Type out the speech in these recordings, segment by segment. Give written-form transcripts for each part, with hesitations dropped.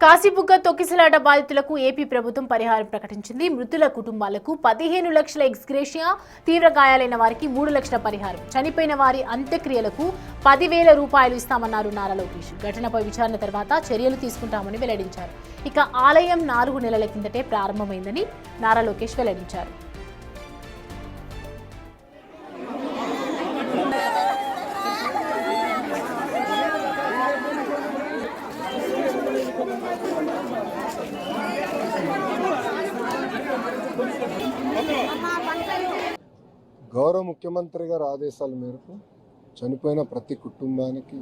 కాశీబుగ్గ తొక్కిసలాట బాధితులకు ఏపీ ప్రభుత్వం పరిహారం ప్రకటించింది. మృతుల కుటుంబాలకు 15 లక్షల ఎక్స్గ్రేషియా, తీవ్ర గాయాలైన వారికి 3 లక్షల పరిహారం, చనిపోయిన వారి అంత్యక్రియలకు 10,000 రూపాయలు ఇస్తామన్నారు నారా లోకేష్. ఘటనపై విచారణ తర్వాత చర్యలు తీసుకుంటామని వెల్లడించారు. ఇక ఆలయం 4 నెలల కిందటే ప్రారంభమైందని నారా లోకేష్ వెల్లడించారు. గౌరవ ముఖ్యమంత్రి గారి ఆదేశాల మేరకు చనిపోయిన ప్రతి కుటుంబానికి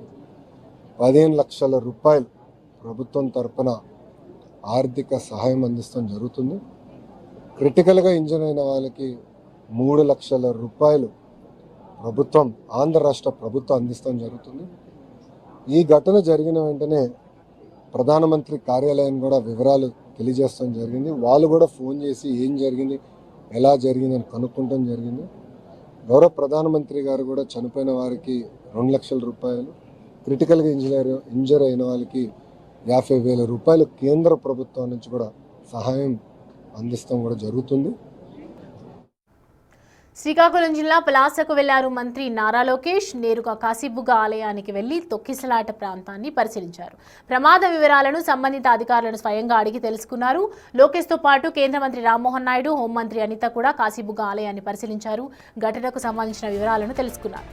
15 లక్షల రూపాయలు ప్రభుత్వం తరపున ఆర్థిక సహాయం అందిస్తాం జరుగుతుంది. క్రిటికల్గా ఇంజన్ అయిన వాళ్ళకి 3 లక్షల రూపాయలు ప్రభుత్వం, ఆంధ్ర రాష్ట్ర ప్రభుత్వం అందిస్తాం జరుగుతుంది. ఈ ఘటన జరిగిన వెంటనే ప్రధానమంత్రి కార్యాలయం కూడా వివరాలు తెలియజేస్తాం జరిగింది. వాళ్ళు కూడా ఫోన్ చేసి ఏం జరిగింది, ఎలా జరిగిందని కనుక్కుంటాం జరిగింది. గౌరవ ప్రధానమంత్రి గారు కూడా చనిపోయిన వారికి 2 లక్షల రూపాయలు, క్రిటికల్గా ఇంజర్ అయిన వాళ్ళకి 50,000 రూపాయలు కేంద్ర ప్రభుత్వం నుంచి కూడా సహాయం అందిస్తాం కూడా జరుగుతుంది. శ్రీకాకుళం జిల్లా పలాసకు వెళ్లారు మంత్రి నారా లోకేష్. నేరుగా కాశీబుగ్గ ఆలయానికి వెళ్లి తొక్కిసలాట ప్రాంతాన్ని పరిశీలించారు. ప్రమాద వివరాలను సంబంధిత అధికారులను స్వయంగా అడిగి తెలుసుకున్నారు. లోకేష్తో పాటు కేంద్ర మంత్రి రామ్మోహన్ నాయుడు, హోంమంత్రి అనిత కూడా కాశీబుగ్గ ఆలయాన్ని పరిశీలించారు. ఘటనకు సంబంధించిన వివరాలను తెలుసుకున్నారు.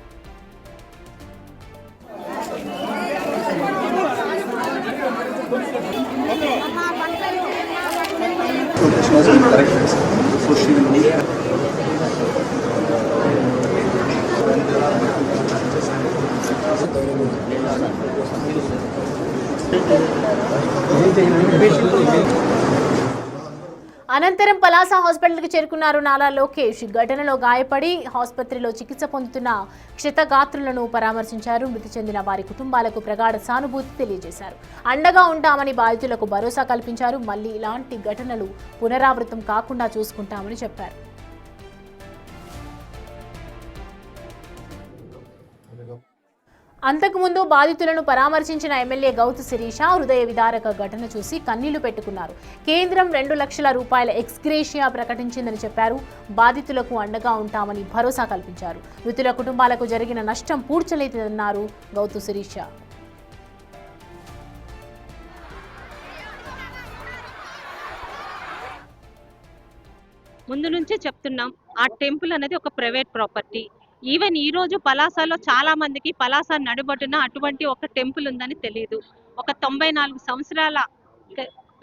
అనంతరం పలాస హాస్పిటల్కి చేరుకున్నారు నారా లోకేష్. ఘటనలో గాయపడి ఆసుపత్రిలో చికిత్స పొందుతున్న క్షతగాత్రులను పరామర్శించారు. మృతి చెందిన వారి కుటుంబాలకు ప్రగాఢ సానుభూతి తెలియజేశారు. అండగా ఉంటామని బాధితులకు భరోసా కల్పించారు. మళ్లీ ఇలాంటి ఘటనలు పునరావృతం కాకుండా చూసుకుంటామని చెప్పారు. అంతకుముందు బాధితులను పరామర్శించిన ఎమ్మెల్యే గౌతు శిరీష హృదయ విదారక ఘటన చూసి కన్నీళ్లు పెట్టుకున్నారు. కేంద్రం 2 లక్షల రూపాయల ఎక్స్గ్రేషియా ప్రకటించిందని చెప్పారు. బాధితులకు అండగా ఉంటామని భరోసా కల్పించారు. మృతుల కుటుంబాలకు జరిగిన నష్టం పూడ్చలేదన్నారు గౌతు శిరీష. ముందు నుంచే చెప్తున్నాం, ఆ టెంపుల్ అనేది ఒక ప్రైవేట్ ప్రాపర్టీ. ఈవెన్ ఈ రోజు పలాసలో చాలా మందికి పలాస నడుబొట్టున అటువంటి ఒక టెంపుల్ ఉందని తెలియదు. ఒక 94 సంవత్సరాల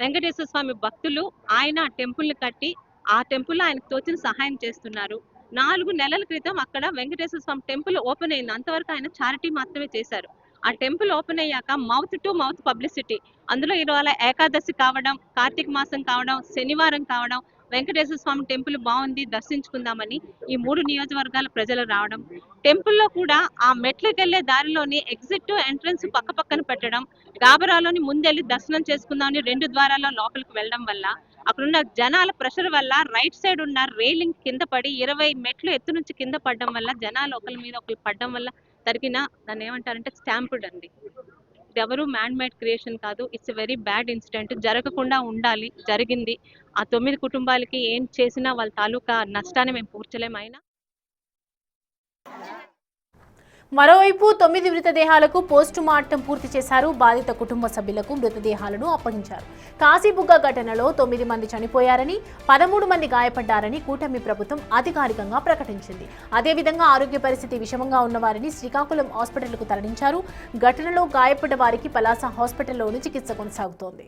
వెంకటేశ్వర స్వామి భక్తులు ఆయన ఆ టెంపుల్ని కట్టి ఆ టెంపుల్ ఆయనకు తోచిన సహాయం చేస్తున్నారు. 4 నెలల క్రితం అక్కడ వెంకటేశ్వర స్వామి టెంపుల్ ఓపెన్ అయింది. అంతవరకు ఆయన చారిటీ మాత్రమే చేశారు. ఆ టెంపుల్ ఓపెన్ అయ్యాక మౌత్ టు మౌత్ పబ్లిసిటీ, అందులో ఇవాళ ఏకాదశి కావడం, కార్తీక మాసం కావడం, శనివారం కావడం, వెంకటేశ్వర స్వామి టెంపుల్ బాగుంది దర్శించుకుందామని ఈ 3 నియోజకవర్గాల ప్రజలు రావడం, టెంపుల్లో కూడా ఆ మెట్లకి వెళ్లే దారిలోని ఎగ్జిట్ ఎంట్రన్స్ పక్క పక్కన పెట్టడం, గాబరాలోని ముందెళ్ళి దర్శనం చేసుకుందామని 2 ద్వారాల్లో లోపలికి వెళ్ళడం వల్ల అక్కడున్న జనాల ప్రెషర్ వల్ల రైట్ సైడ్ ఉన్న రైలింగ్ కింద పడి 20 మెట్లు ఎత్తు నుంచి కింద పడడం వల్ల జనాలు ఒకరి మీద ఒకరు పడడం వల్ల జరిగిన, దాన్ని ఏమంటారంటే స్టాంపుడ్ అండి. ఎవరు మ్యాన్ మేడ్ క్రియేషన్ కాదు. It's very bad incident. జరగకుండా ఉండాలి, జరిగింది. ఆ 9 కుటుంబాలకి ఏం చేసినా వాళ్ళ తాలూకా నష్టాన్ని మేము పూడ్చలేమైనా. మరోవైపు 9 మృతదేహాలకు పోస్టు మార్టం పూర్తి చేశారు. బాధిత కుటుంబ సభ్యులకు మృతదేహాలను అప్పగించారు. కాశీబుగ్గ ఘటనలో 9 మంది చనిపోయారని, 13 మంది గాయపడ్డారని కూటమి ప్రభుత్వం అధికారికంగా ప్రకటించింది. అదేవిధంగా ఆరోగ్య పరిస్థితి విషమంగా ఉన్న వారిని శ్రీకాకుళం హాస్పిటల్కు తరలించారు. ఘటనలో గాయపడ్డ వారికి పలాస హాస్పిటల్లోని చికిత్స కొనసాగుతోంది.